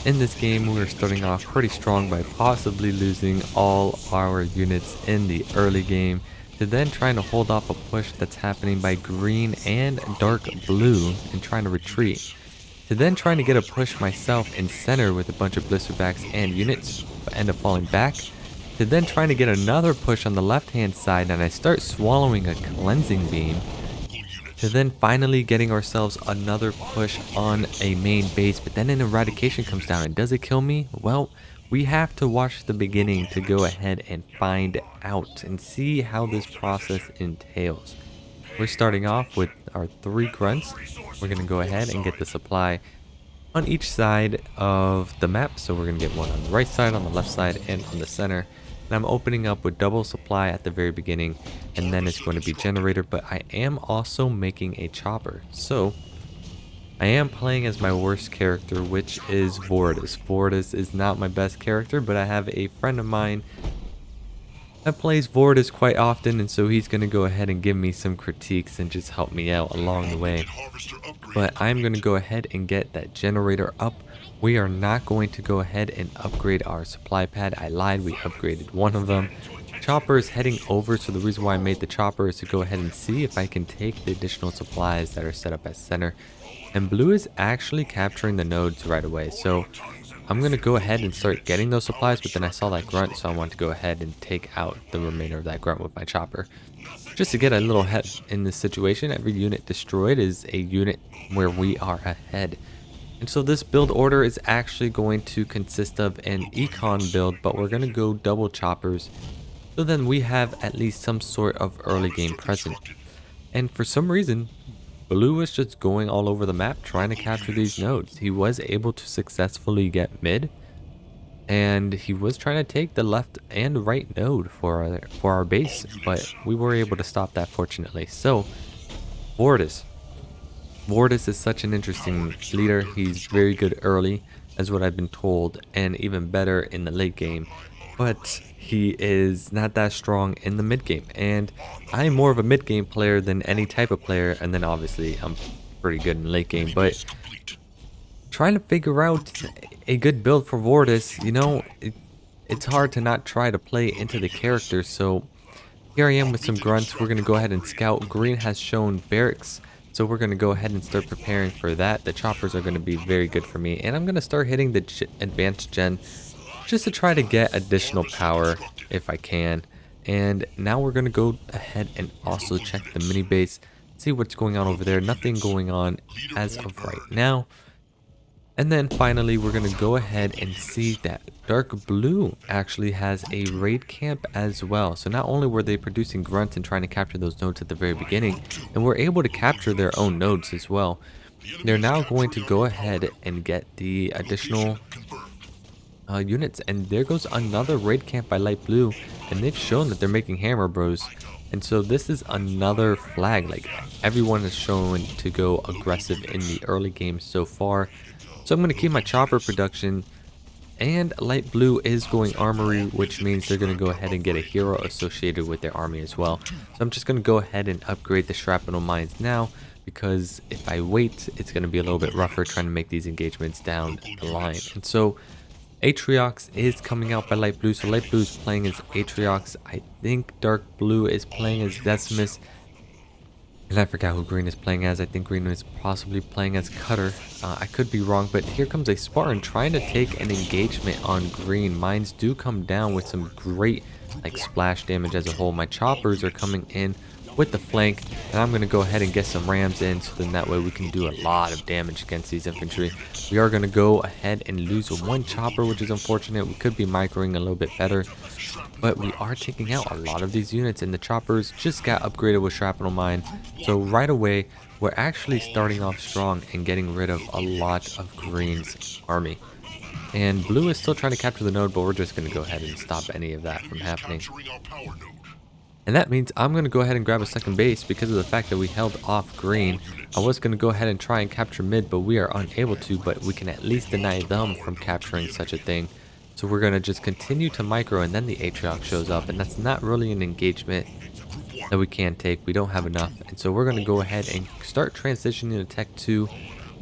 In this game, we're starting off pretty strong by possibly losing all our units in the early game, to then trying to hold off a push that's happening by green and dark blue and trying to retreat, to then trying to get a push myself in center with a bunch of blisterbacks and units, but end up falling back, to then trying to get another push on the left hand side, and I start swallowing a cleansing beam, to then finally getting ourselves another push on a main base, but then an eradication comes down, and does it kill me? Well, we have to watch the beginning to go ahead and find out and see how this process entails. We're starting off with our 3 grunts. We're going to go ahead and get the supply on each side of the map. So we're going to get one on the right side, on the left side, and on the center. And I'm opening up with double supply at the very beginning, and then it's going to be generator, but I am also making a chopper. So I am playing as my worst character, which is Voridus. Voridus is not my best character, but I have a friend of mine that plays Voridus quite often, and so he's going to go ahead and give me some critiques and just help me out along the way. But I'm going to go ahead and get that generator up. We are not going to go ahead and upgrade our supply pad. I lied, we upgraded one of them. Chopper is heading over, so the reason why I made the chopper is to go ahead and see if I can take the additional supplies that are set up as center. And blue is actually capturing the nodes right away, so I'm going to go ahead and start getting those supplies, but then I saw that grunt, so I want to go ahead and take out the remainder of that grunt with my chopper. Just to get a little ahead in this situation, every unit destroyed is a unit where we are ahead. And so this build order is actually going to consist of an econ build, but we're going to go double choppers. So then we have at least some sort of early game present. And for some reason, blue was just going all over the map trying to capture these nodes. He was able to successfully get mid, and he was trying to take the left and right node for our base, but we were able to stop that fortunately. So Voridus is such an interesting leader. He's very good early, as what I've been told, and even better in the late game, but he is not that strong in the mid game, and I'm more of a mid game player than any type of player, and then obviously I'm pretty good in the late game. But trying to figure out a good build for Voridus, you know, it's hard to not try to play into the character. So here I am with some grunts. We're going to go ahead and scout. Green has shown barracks, so we're going to go ahead and start preparing for that. The choppers are going to be very good for me, and I'm going to start hitting the advanced gen just to try to get additional power if I can. And now we're going to go ahead and also check the mini base, see what's going on over there. Nothing going on as of right now. And then finally we're going to go ahead and see that dark blue actually has a raid camp as well. So not only were they producing grunts and trying to capture those nodes at the very beginning, and we're able to capture their own nodes as well, they're now going to go ahead and get the additional units. And there goes another raid camp by light blue, and they've shown that they're making hammer bros. And so this is another flag. Like, everyone is shown to go aggressive in the early game so far. So I'm going to keep my chopper production, and light blue is going armory, which means they're going to go ahead and get a hero associated with their army as well. So I'm just going to go ahead and upgrade the shrapnel mines now, because if I wait, it's going to be a little bit rougher trying to make these engagements down the line. And so Atriox is coming out by light blue, so light blue is playing as Atriox. I think dark blue is playing as Decimus, and I forgot who green is playing as. I think green is possibly playing as Cutter. I could be wrong, but here comes a Spartan trying to take an engagement on green. Mines do come down with some great like splash damage as a whole. My choppers are coming in with the flank, and I'm going to go ahead and get some rams in, so then that way we can do a lot of damage against these infantry. We are going to go ahead and lose one chopper, which is unfortunate. We could be microing a little bit better, but we are taking out a lot of these units, and the choppers just got upgraded with shrapnel mine. So right away, we're actually starting off strong and getting rid of a lot of green's army. And blue is still trying to capture the node, but we're just going to go ahead and stop any of that from happening. And that means I'm going to go ahead and grab a second base because of the fact that we held off green. I was going to go ahead and try and capture mid, but we are unable to, but we can at least deny them from capturing such a thing. So we're going to just continue to micro, and then the Atriox shows up, and that's not really an engagement that we can take. We don't have enough, and so we're going to go ahead and start transitioning to Tech 2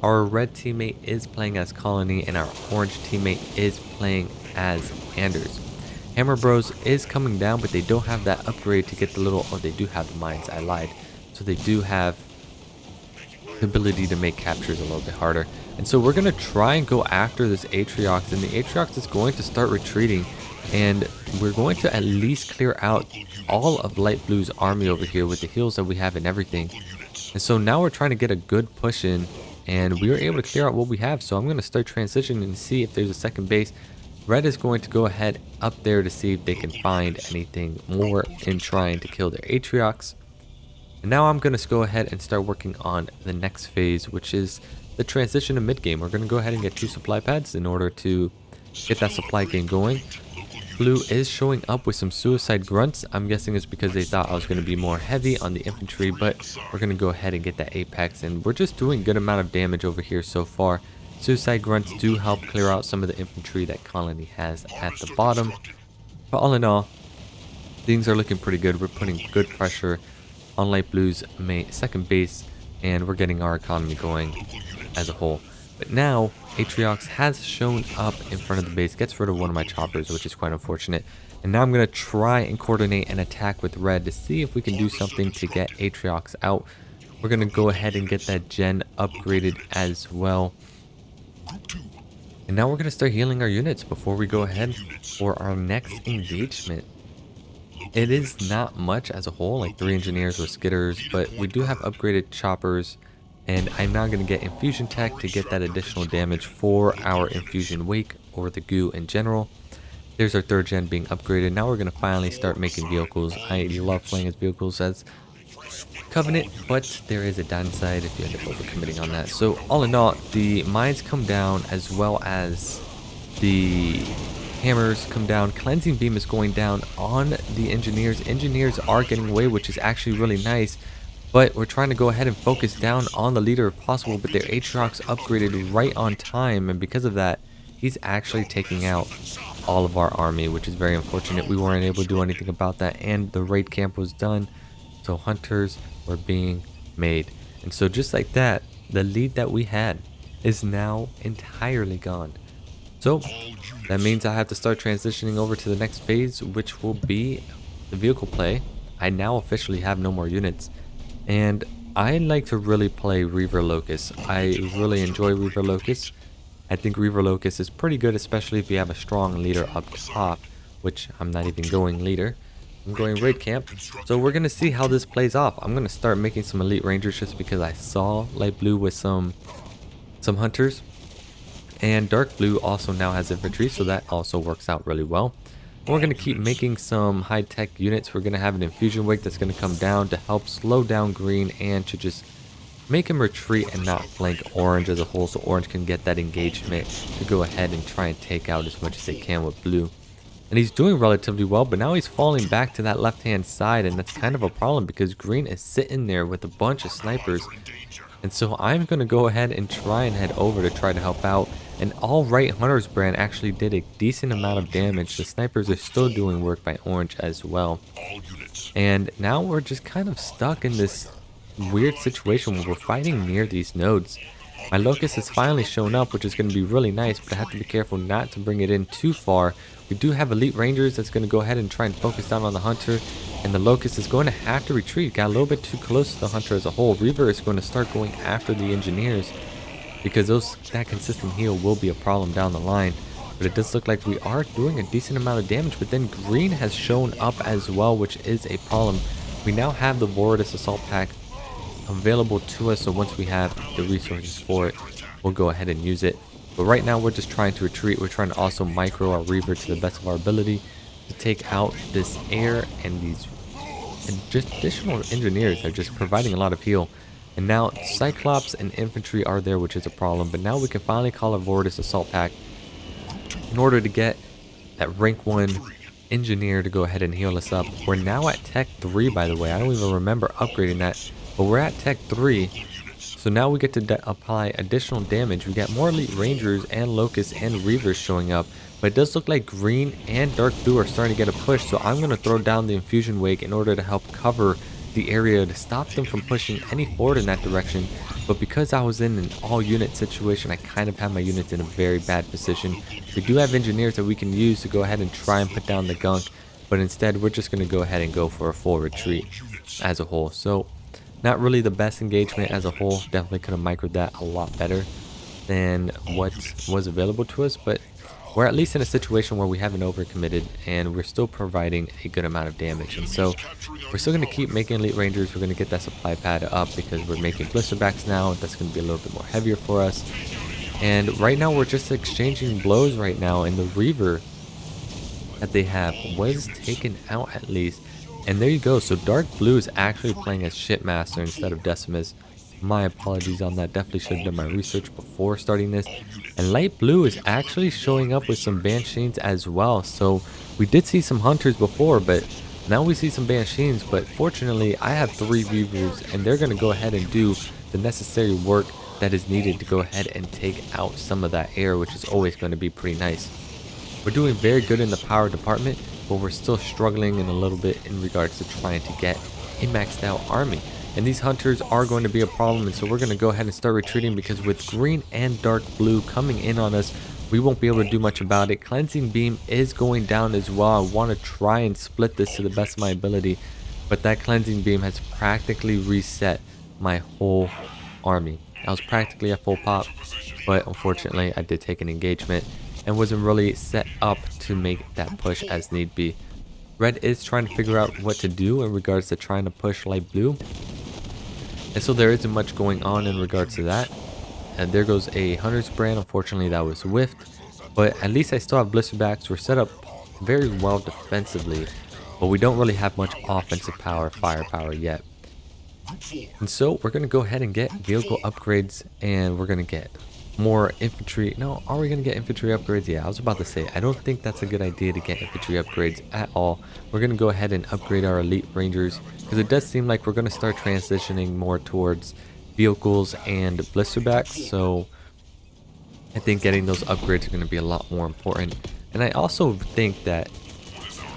our red teammate is playing as Colony and our orange teammate is playing as Anders. Hammer Bros is coming down, but they don't have that upgrade to get the little, oh, they do have the mines, I lied. So they do have the ability to make captures a little bit harder. And so we're going to try and go after this Atriox, and the Atriox is going to start retreating, and we're going to at least clear out all of Light Blue's army over here with the heals that we have and everything. And so now we're trying to get a good push in, and we were able to clear out what we have. So I'm going to start transitioning and see if there's a second base. Red is going to go ahead up there to see if they can find anything more in trying to kill their Atriox. And now I'm going to go ahead and start working on the next phase, which is the transition to mid game. We're going to go ahead and get 2 supply pads in order to get that supply game going. Blue is showing up with some suicide grunts. I'm guessing it's because they thought I was going to be more heavy on the infantry, but we're going to go ahead and get that apex, and we're just doing a good amount of damage over here so far. Suicide grunts do help clear out some of the infantry that Colony has at the bottom. But all in all, things are looking pretty good. We're putting good pressure on Light Blue's second base, and we're getting our economy going as a whole. But now Atriox has shown up in front of the base, gets rid of one of my choppers, which is quite unfortunate. And now I'm going to try and coordinate an attack with red to see if we can do something to get Atriox out. We're going to go ahead and get that gen upgraded as well. And now we're going to start healing our units before we go ahead for our next engagement. It is not much as a whole, like 3 engineers with skitters, but we do have upgraded choppers. And I'm now going to get infusion tech to get that additional damage for our infusion wake or the goo in general. There's our 3rd gen being upgraded. Now we're going to finally start making vehicles. I love playing as vehicles as Covenant, but there is a downside if you end up overcommitting on that. So all in all, the mines come down as well as the hammers come down. Cleansing beam is going down on the engineers. Engineers are getting away, which is actually really nice. But we're trying to go ahead and focus down on the leader if possible, but their Atriox upgraded right on time, and because of that, he's actually taking out all of our army, which is very unfortunate. We weren't able to do anything about that, and the raid camp was done, so hunters were being made. And so just like that, the lead that we had is now entirely gone. So that means I have to start transitioning over to the next phase, which will be the vehicle play. I now officially have no more units. And I like to really play Reaver Locust. I really enjoy Reaver Locust. I think Reaver Locust is pretty good, especially if you have a strong leader up top, which I'm not even going leader. I'm going raid camp. So we're going to see how this plays off. I'm going to start making some elite rangers just because I saw Light Blue with some hunters. And Dark Blue also now has infantry, so that also works out really well. We're going to keep making some high-tech units. We're going to have an infusion wake that's going to come down to help slow down green and to just make him retreat and not flank orange as a whole, so orange can get that engagement to go ahead and try and take out as much as they can with blue. And he's doing relatively well, but now he's falling back to that left-hand side, and that's kind of a problem because green is sitting there with a bunch of snipers. And so I'm going to go ahead and try and head over to try to help out. And all right, Hunter's brand actually did a decent amount of damage. The snipers are still doing work by orange as well. And now we're just kind of stuck in this weird situation where we're fighting near these nodes. My Locust has finally shown up, which is going to be really nice, but I have to be careful not to bring it in too far. We do have elite rangers that's going to go ahead and try and focus down on the hunter, and the Locust is going to have to retreat. Got a little bit too close to the hunter as a whole. Reaver is going to start going after the engineers because that consistent heal will be a problem down the line. But it does look like we are doing a decent amount of damage, but then green has shown up as well, which is a problem. We now have the Voridus assault pack available to us, so once we have the resources for it, we'll go ahead and use it. But right now we're just trying to retreat. We're trying to also micro our Reaver to the best of our ability to take out this air, and these just additional engineers are just providing a lot of heal. And now Cyclops and infantry are there, which is a problem, but now we can finally call a Voridus assault pack in order to get that rank 1 engineer to go ahead and heal us up. We're now at tech 3, by the way. I don't even remember upgrading that, but we're at tech 3. So now we get to apply additional damage. We got more elite rangers and locusts and reavers showing up, but it does look like green and dark blue are starting to get a push. So I'm going to throw down the infusion wake in order to help cover the area to stop them from pushing any forward in that direction. But because I was in an all unit situation, I kind of have my units in a very bad position. We do have engineers that we can use to go ahead and try and put down the gunk, but instead we're just going to go ahead and go for a full retreat as a whole. So not really the best engagement as a whole. Definitely could have microed that a lot better than what was available to us, but we're at least in a situation where we haven't overcommitted and we're still providing a good amount of damage. And so we're still going to keep making elite rangers. We're going to get that supply pad up because we're making blisterbacks now. That's going to be a little bit more heavier for us. And right now we're just exchanging blows right now, and the reaver that they have was taken out at least. And there you go. So dark blue is actually playing as shipmaster instead of Decimus. My apologies on that. Definitely should have done my research before starting this. And light blue is actually showing up with some Banshees as well. So we did see some hunters before, but now we see some Banshees. But fortunately, I have 3 Reavers, and they're going to go ahead and do the necessary work that is needed to go ahead and take out some of that air, which is always going to be pretty nice. We're doing very good in the power department, but we're still struggling in a little bit in regards to trying to get a maxed out army. And these hunters are going to be a problem, and so we're going to go ahead and start retreating because with green and dark blue coming in on us, we won't be able to do much about it. Cleansing beam is going down as well. I want to try and split this to the best of my ability, but that cleansing beam has practically reset my whole army. I was practically at full pop, but unfortunately I did take an engagement and wasn't really set up to make that push as need be. Red is trying to figure out what to do in regards to trying to push light blue. And so there isn't much going on in regards to that. And there goes a Hunter's Brand. Unfortunately, that was whiffed. But at least I still have blisterbacks. We're set up very well defensively, but we don't really have much offensive firepower yet. And so we're going to go ahead and get vehicle upgrades, and we're going to get more infantry. No, are we going to get infantry upgrades? Yeah, I was about to say, I don't think that's a good idea to get infantry upgrades at all. We're going to go ahead and upgrade our elite rangers because it does seem like we're going to start transitioning more towards vehicles and blisterbacks. So I think getting those upgrades are going to be a lot more important. And I also think that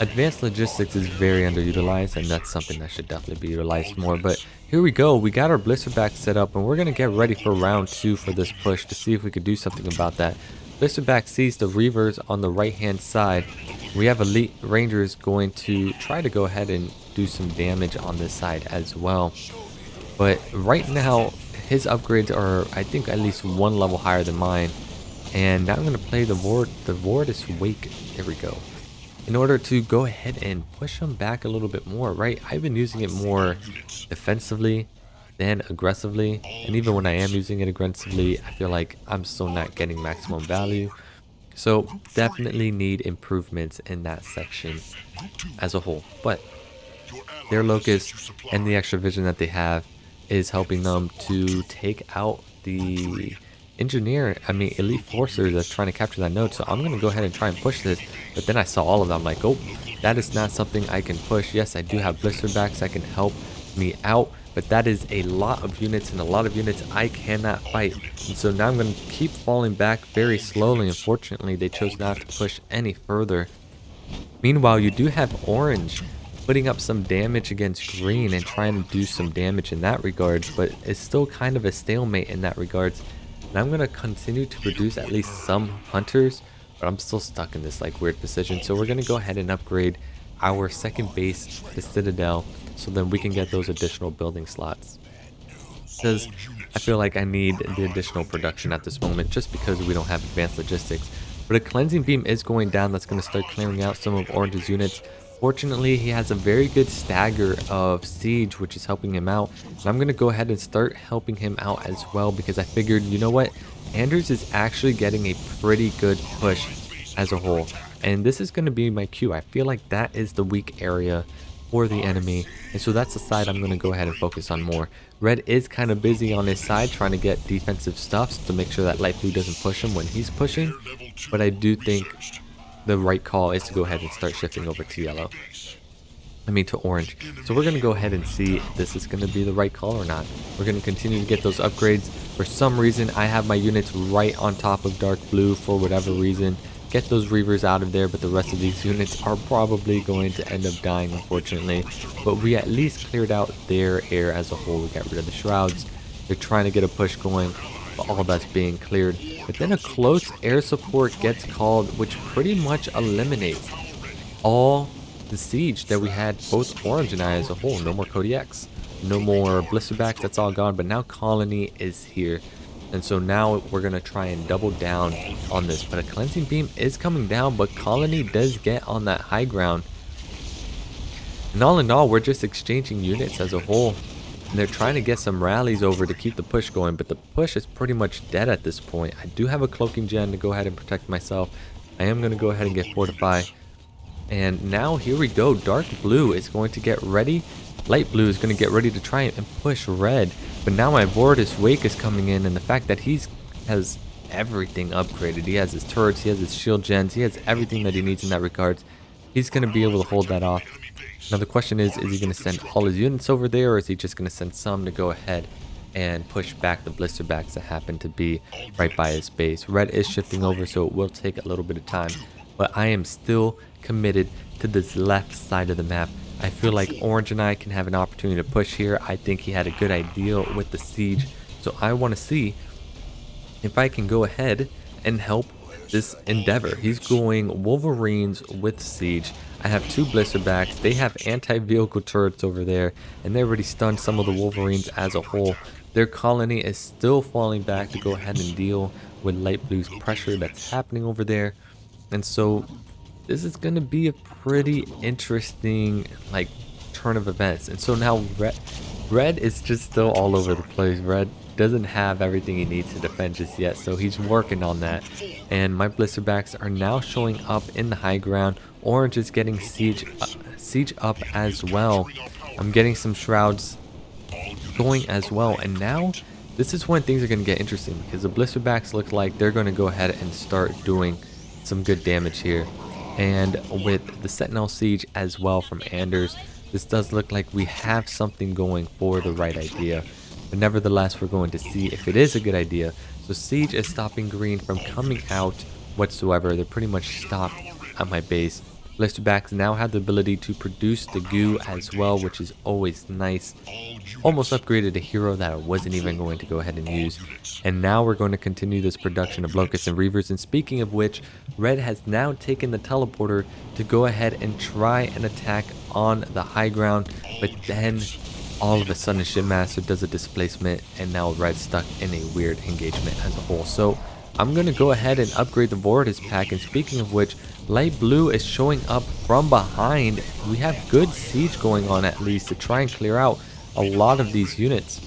advanced logistics is very underutilized, and that's something that should definitely be utilized more. But here we go. We got our blisterback set up, and we're going to get ready for round 2 for this push to see if we could do something about that. Blisterback sees the Reavers on the right hand side. We have elite rangers going to try to go ahead and do some damage on this side as well. But right now his upgrades are, I think, at least 1 level higher than mine. And now I'm going to play the Voridus Wake. There we go. In order to go ahead and push them back a little bit more, right? I've been using it more defensively than aggressively, and even when I am using it aggressively, I feel like I'm still not getting maximum value. So definitely need improvements in that section as a whole. But their locust and the extra vision that they have is helping them to take out the elite forcer that's trying to capture that node. So I'm going to go ahead and try and push this, but then I saw all of them. I'm like, oh, that is not something I can push. Yes, I do have blisterbacks that can help me out, but that is a lot of units, and a lot of units I cannot fight. And so now I'm going to keep falling back very slowly. Unfortunately, they chose not to push any further. Meanwhile, you do have orange putting up some damage against green and trying to do some damage in that regards, but it's still kind of a stalemate in that regards. And I'm going to continue to produce at least some hunters, but I'm still stuck in this like weird position. So we're going to go ahead and upgrade our second base, the Citadel, so then we can get those additional building slots. Because I feel like I need the additional production at this moment just because we don't have advanced logistics. But a cleansing beam is going down. That's going to start clearing out some of Orange's units. Fortunately, he has a very good stagger of siege, which is helping him out. And I'm going to go ahead and start helping him out as well, because I figured, you know what? Anders is actually getting a pretty good push as a whole. And this is going to be my cue. I feel like that is the weak area for the enemy. And so that's the side I'm going to go ahead and focus on more. Red is kind of busy on his side trying to get defensive stuffs to make sure that light blue doesn't push him when he's pushing. But I do think the right call is to go ahead and start shifting over to to orange. So we're going to go ahead and see if this is going to be the right call or not. We're going to continue to get those upgrades. For some reason, I have my units right on top of dark blue for whatever reason. Get those Reavers out of there, but the rest of these units are probably going to end up dying, unfortunately. But we at least cleared out their air as a whole. We got rid of the shrouds. They're trying to get a push going, but all that's being cleared. But then a close air support gets called, which pretty much eliminates all the siege that we had, both Orange and I as a whole. No more Kodiaks, no more Blisterbacks, that's all gone. But now Colony is here. And so now we're going to try and double down on this. But a Cleansing Beam is coming down, but Colony does get on that high ground. And all in all, we're just exchanging units as a whole. And they're trying to get some rallies over to keep the push going, but the push is pretty much dead at this point. I do have a Cloaking Gen to go ahead and protect myself. I am going to go ahead and get Fortify. And now here we go. Dark Blue is going to get ready. Light Blue is going to get ready to try and push Red. But now my Voridus Wake is coming in, and the fact that has everything upgraded. He has his turrets, he has his shield gens, he has everything that he needs in that regard. He's going to be able to hold that off. Now the question is he going to send all his units over there, or is he just going to send some to go ahead and push back the Blisterbacks that happen to be right by his base? Red is shifting over, so it will take a little bit of time. But I am still committed to this left side of the map. I feel like Orange and I can have an opportunity to push here. I think he had a good idea with the siege. So I want to see if I can go ahead and help this endeavor. He's going Wolverines with siege. I have two Blisterbacks. They have anti-vehicle turrets over there, and they already stunned some of the Wolverines as a whole. Their colony is still falling back to go ahead and deal with Light Blue's pressure that's happening over there. And so this is going to be a pretty interesting turn of events. And so now red is just still all over the place. Red doesn't have everything he needs to defend just yet, so he's working on that. And my Blisterbacks are now showing up in the high ground. Orange is getting siege up as well. I'm getting some shrouds going as well. And now this is when things are going to get interesting, because the Blisterbacks look like they're going to go ahead and start doing some good damage here. And with the Sentinel Siege as well from Anders, this does look like we have something going for the right idea. But nevertheless, we're going to see if it is a good idea. So Siege is stopping green from coming out whatsoever. They're pretty much stopped at my base. Blisterbacks now have the ability to produce the goo as well, which is always nice. Almost upgraded a hero that I wasn't even going to go ahead and use. And now we're going to continue this production of Locusts and Reavers. And speaking of which, Red has now taken the teleporter to go ahead and try and attack on the high ground. But then all of a sudden Shipmaster does a displacement, and now Red's stuck in a weird engagement as a whole. So I'm going to go ahead and upgrade the Voridus pack. And speaking of which, Light Blue is showing up from behind. We have good siege going on, at least to try and clear out a lot of these units.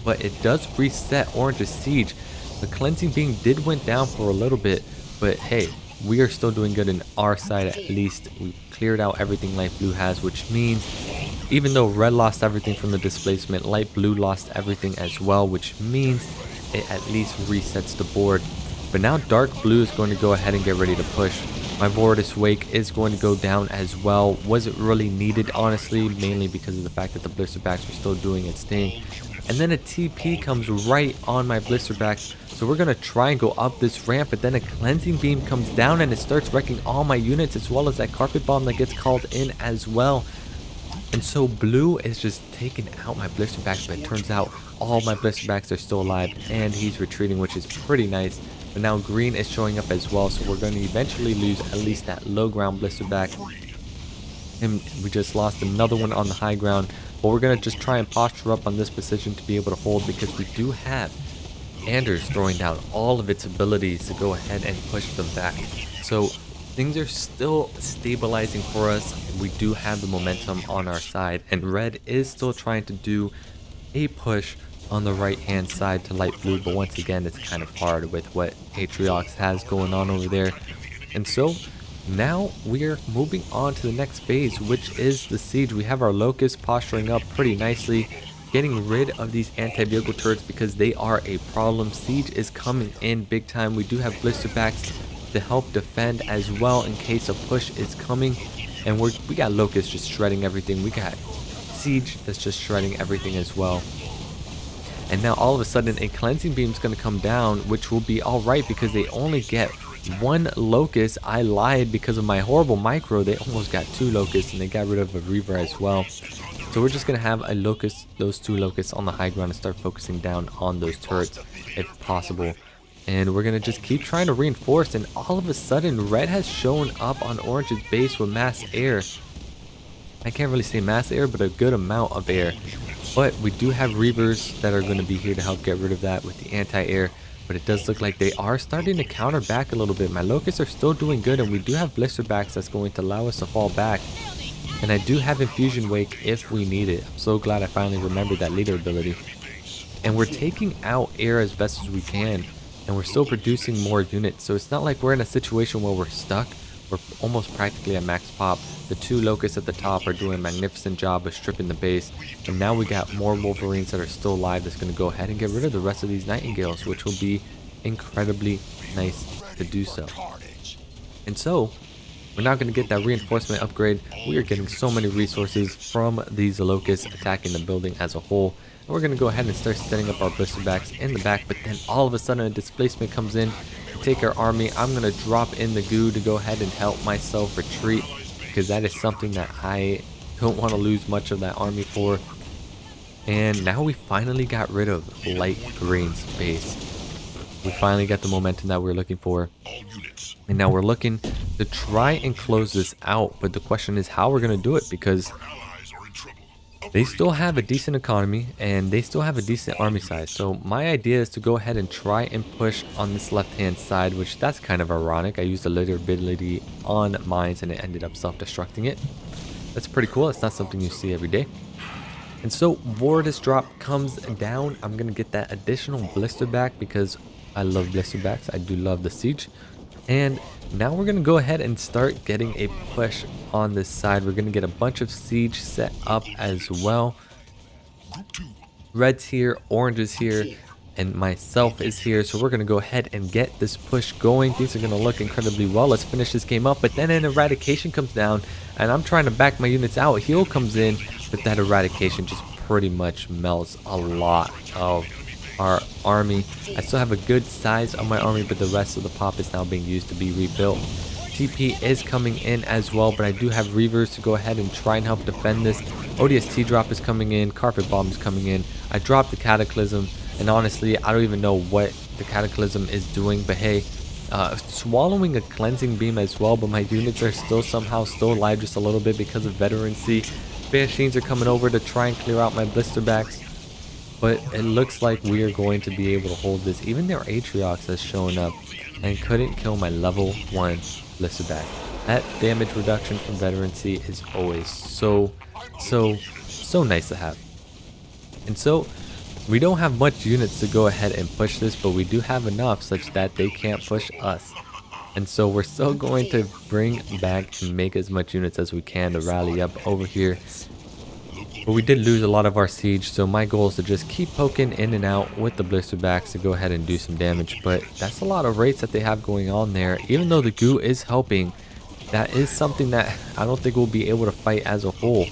But it does reset Orange's siege. The Cleansing Beam did went down for a little bit, but hey, we are still doing good in our side. At least we cleared out everything Light Blue has, which means even though Red lost everything from the displacement, Light Blue lost everything as well, which means it at least resets the board. But now Dark Blue is going to go ahead and get ready to push. My Voridus Wake is going to go down as well. Wasn't really needed, honestly, mainly because of the fact that the Blisterbacks were still doing its thing. And then a TP comes right on my Blisterbacks. So we're going to try and go up this ramp, but then a Cleansing Beam comes down and it starts wrecking all my units, as well as that Carpet Bomb that gets called in as well. And so Blue is just taking out my Blisterbacks, but it turns out all my Blisterbacks are still alive and he's retreating, which is pretty nice. But now Green is showing up as well, so we're going to eventually lose at least that low ground Blisterback. And we just lost another one on the high ground, but we're going to just try and posture up on this position to be able to hold, because we do have Anders throwing down all of its abilities to go ahead and push them back. So things are still stabilizing for us. We do have the momentum on our side, and Red is still trying to do a push on the right hand side to Light Blue, but once again it's kind of hard with what Atriox has going on over there. And so now we're moving on to the next phase, which is the siege. We have our Locusts posturing up pretty nicely, getting rid of these anti-vehicle turrets because they are a problem. Siege is coming in big time. We do have Blisterbacks to help defend as well in case a push is coming, and we got Locusts just shredding everything. We got Siege that's just shredding everything as well. And now all of a sudden a Cleansing Beam is going to come down, which will be alright because they only get one Locust. I lied because of my horrible micro. They almost got two Locusts, and they got rid of a Reaver as well. So we're just going to have a locust, those two locusts on the high ground, and start focusing down on those turrets if possible. And we're going to just keep trying to reinforce, and all of a sudden red has shown up on orange's base with mass air. I can't really say mass air, but a good amount of air. But we do have Reavers that are going to be here to help get rid of that with the anti-air. But it does look like they are starting to counter back a little bit. My locusts are still doing good, and we do have blisterbacks that's going to allow us to fall back. And I do have Infusion Wake if we need it. I'm so glad I finally remembered that leader ability. And we're taking out air as best as we can. And we're still producing more units. So it's not like we're in a situation where we're stuck. We're almost practically at max pop. The two locusts at the top are doing a magnificent job of stripping the base. And now we got more Wolverines that are still alive that's going to go ahead and get rid of the rest of these Nightingales, which will be incredibly nice to do so. And so, we're now going to get that reinforcement upgrade. We are getting so many resources from these locusts attacking the building as a whole. And we're going to go ahead and start setting up our blisterbacks in the back. But then all of a sudden a displacement comes in to take our army. I'm going to drop in the goo to go ahead and help myself retreat, because that is something that I don't want to lose much of that army for. And now we finally got rid of light green's base. We finally got the momentum that we're looking for. And now we're looking to try and close this out. But the question is how we're going to do it, because they still have a decent economy and they still have a decent army size. So my idea is to go ahead and try and push on this left hand side, which that's kind of ironic. I used a leader ability on mines and it ended up self-destructing it. That's pretty cool. It's not something you see every day. And so Voridus drop comes down. I'm going to get that additional blister back because I love blister backs. I do love the siege. And now we're going to go ahead and start getting a push on this side. We're going to get a bunch of siege set up as well. Red's here, orange is here, and myself is here. So we're going to go ahead and get this push going. These are going to look incredibly well. Let's finish this game up. But then an eradication comes down, and I'm trying to back my units out. Heal comes in, but that eradication just pretty much melts a lot of our army. I still have a good size on my army, but the rest of the pop is now being used to be rebuilt. TP is coming in as well, but I do have Reavers to go ahead and try and help defend this. ODST drop is coming in, Carpet Bomb is coming in. I dropped the Cataclysm, and honestly, I don't even know what the Cataclysm is doing, but hey, swallowing a Cleansing Beam as well, but my units are somehow still alive just a little bit because of veterancy. Banshees are coming over to try and clear out my blisterbacks. But it looks like we are going to be able to hold this. Even their Atriox has shown up and couldn't kill my level 1 blisterback. That damage reduction from veterancy is always so nice to have. And so we don't have much units to go ahead and push this, but we do have enough such that they can't push us. And so we're still going to bring back and make as much units as we can to rally up over here. But we did lose a lot of our siege, so my goal is to just keep poking in and out with the blisterbacks to go ahead and do some damage. But that's a lot of rates that they have going on there. Even though the goo is helping, that is something that I don't think we'll be able to fight as a whole.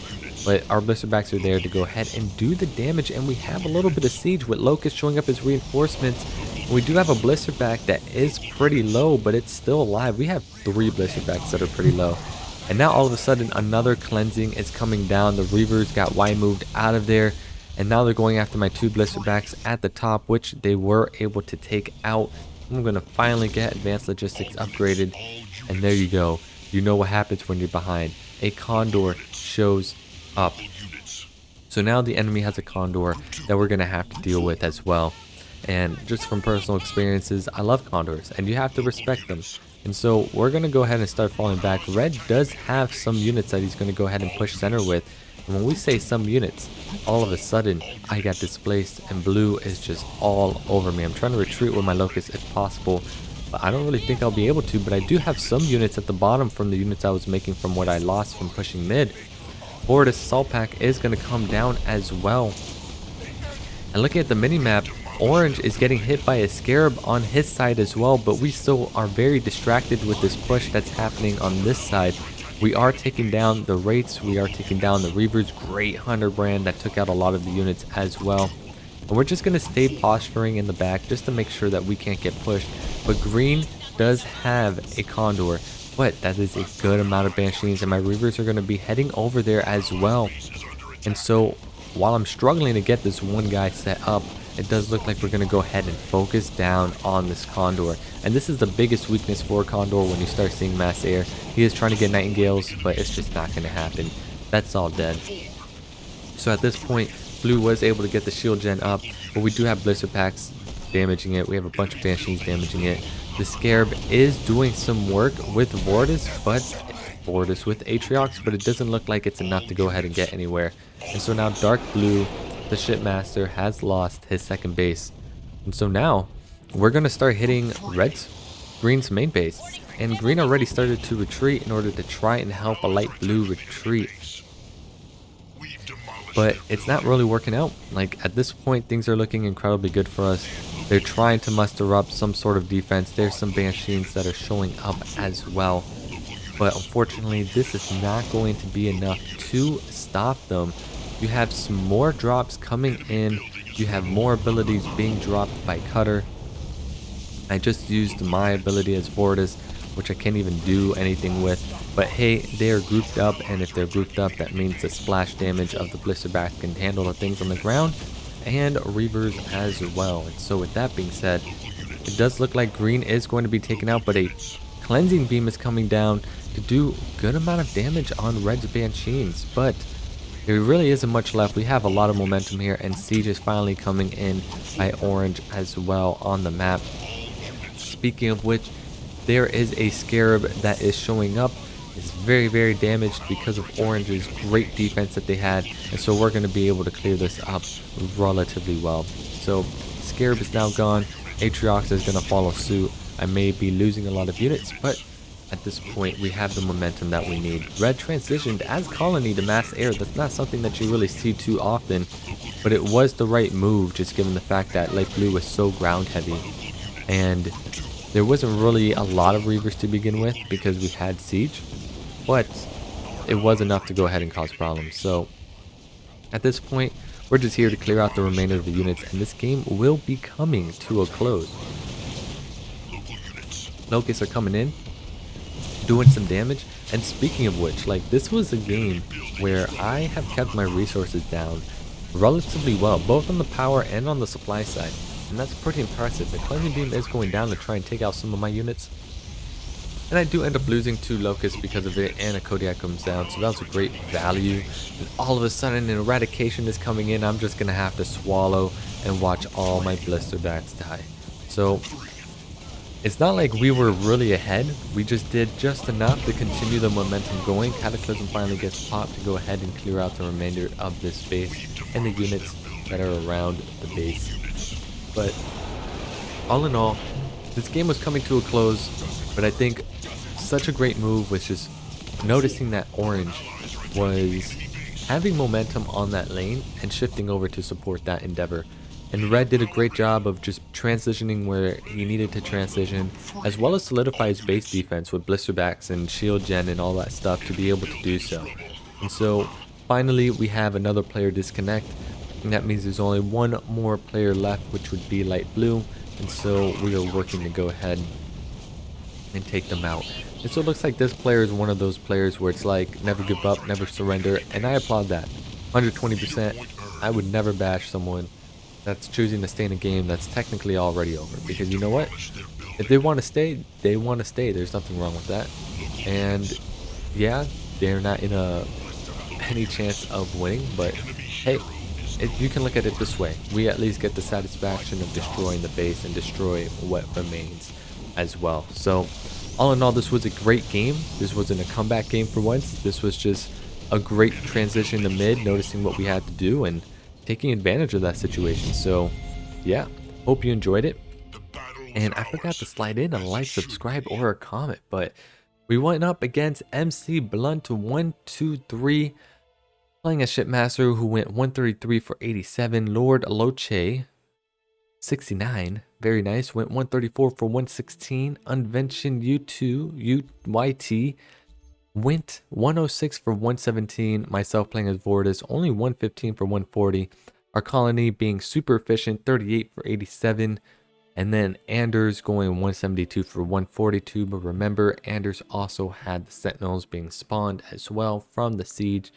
But our blisterbacks are there to go ahead and do the damage, and we have a little bit of siege with Locust showing up as reinforcements. We do have a blisterback that is pretty low, but it's still alive. We have 3 blisterbacks that are pretty low. And now all of a sudden another cleansing is coming down. The Reavers got Y moved out of there. And now they're going after my 2 blisterbacks at the top, which they were able to take out. I'm going to finally get advanced logistics upgraded. And there you go. You know what happens when you're behind. A Condor shows up. So now the enemy has a Condor that we're going to have to deal with as well. And just from personal experiences, I love Condors and you have to respect them. And so we're going to go ahead and start falling back. Red does have some units that he's going to go ahead and push center with. And when we say some units, all of a sudden I got displaced and blue is just all over me. I'm trying to retreat with my Locust if possible, but I don't really think I'll be able to. But I do have some units at the bottom from the units I was making from what I lost from pushing mid. Voridus Assault Pack is going to come down as well. And looking at the mini-map, Orange is getting hit by a Scarab on his side as well, but we still are very distracted with this push that's happening on this side. We are taking down the Wraiths, we are taking down the Reavers, great Hunter brand that took out a lot of the units as well. And we're just going to stay posturing in the back just to make sure that we can't get pushed. But green does have a Condor, but that is a good amount of Banshees, and my Reavers are going to be heading over there as well. And so while I'm struggling to get this one guy set up, it does look like we're going to go ahead and focus down on this Condor. And this is the biggest weakness for Condor when you start seeing mass air. He is trying to get Nightingales, but it's just not going to happen. That's all dead. So at this point, Blue was able to get the shield gen up, but we do have Blister Packs damaging it. We have a bunch of Banshees damaging it. The Scarab is doing some work with Voridus, with Atriox, but it doesn't look like it's enough to go ahead and get anywhere. And so now Dark Blue, the Shipmaster, has lost his second base. And so now we're going to start hitting Green's main base. And Green already started to retreat in order to try and help a Light Blue retreat. But it's not really working out. Like, at this point, things are looking incredibly good for us. They're trying to muster up some sort of defense. There's some Banshees that are showing up as well. But unfortunately, this is not going to be enough to stop them. You have some more drops coming in. You have more abilities being dropped by Cutter. I just used my ability as Voridus, which I can't even do anything with. But hey, they are grouped up, and if they're grouped up, that means the splash damage of the Blister Back can handle the things on the ground, and Reavers as well. And so with that being said, it does look like Green is going to be taken out, but a Cleansing Beam is coming down to do a good amount of damage on Red's Banshees. But there really isn't much left. We have a lot of momentum here, and Siege is finally coming in by Orange as well on the map. Speaking of which, there is a Scarab that is showing up. It's very, very damaged because of Orange's great defense that they had, and so we're going to be able to clear this up relatively well. So Scarab is now gone. Atriox is going to follow suit. I may be losing a lot of units, but at this point we have the momentum that we need. Red transitioned as Colony to mass air. That's not something that you really see too often, but it was the right move, just given the fact that Light Blue was so ground heavy, and there wasn't really a lot of Reavers to begin with because we had Siege, but it was enough to go ahead and cause problems. So at this point, we're just here to clear out the remainder of the units, and this game will be coming to a close. Locusts are coming in, doing some damage, and speaking of which, like, this was a game where I have kept my resources down relatively well, both on the power and on the supply side, and that's pretty impressive. The Cleansing Beam is going down to try and take out some of my units, and I do end up losing 2 Locusts because of it, and a Kodiak comes down, so that was a great value. And all of a sudden an Eradication is coming in. I'm just gonna have to swallow and watch all my Blister Bats die. So it's not like we were really ahead, we just did just enough to continue the momentum going. Cataclysm finally gets popped to go ahead and clear out the remainder of this base and the units that are around the base. But all in all, this game was coming to a close, but I think such a great move was just noticing that Orange was having momentum on that lane and shifting over to support that endeavor. And Red did a great job of just transitioning where he needed to transition, as well as solidify his base defense with Blister Backs and Shield Gen and all that stuff to be able to do so. And so finally we have another player disconnect, and that means there's only one more player left, which would be Light Blue. And so we are working to go ahead and take them out. And so it looks like this player is one of those players where it's like, never give up, never surrender, and I applaud that. 120%. I would never bash someone that's choosing to stay in a game that's technically already over, because you know what? If they want to stay, they want to stay. There's nothing wrong with that. And yeah, they're not in any chance of winning, but hey, you can look at it this way. We at least get the satisfaction of destroying the base and destroy what remains as well. So all in all, this was a great game. This wasn't a comeback game for once. This was just a great transition to mid, noticing what we had to do and taking advantage of that situation. So yeah, hope you enjoyed it. And I forgot to slide in a like, subscribe, or a comment, but we went up against MC Blunt 123, playing a Shipmaster who went 133 for 87. Lord Loche 69, very nice, went 134 for 116. Unvention U2 UYT went 106 for 117. Myself playing as Voridus, only 115 for 140. Our colony being super efficient, 38 for 87. And then Anders going 172 for 142. But remember, Anders also had the Sentinels being spawned as well from the siege.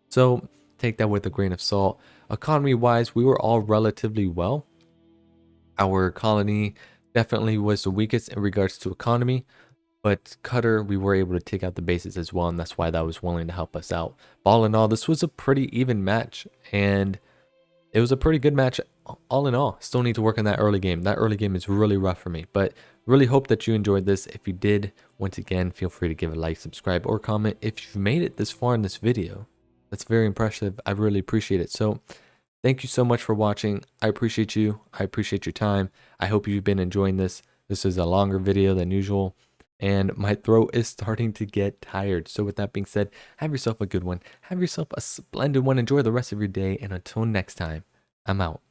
So take that with a grain of salt. Economy wise, we were all relatively well. Our colony definitely was the weakest in regards to economy, but Cutter, we were able to take out the bases as well, and that's why that was willing to help us out. All in all, this was a pretty even match, and it was a pretty good match all in all. Still need to work on that early game. That early game is really rough for me, but really hope that you enjoyed this. If you did, once again, feel free to give a like, subscribe, or comment. If you've made it this far in this video, that's very impressive. I really appreciate it. So thank you so much for watching. I appreciate you. I appreciate your time. I hope you've been enjoying this. This is a longer video than usual, and my throat is starting to get tired. So with that being said, have yourself a good one. Have yourself a splendid one. Enjoy the rest of your day, and until next time, I'm out.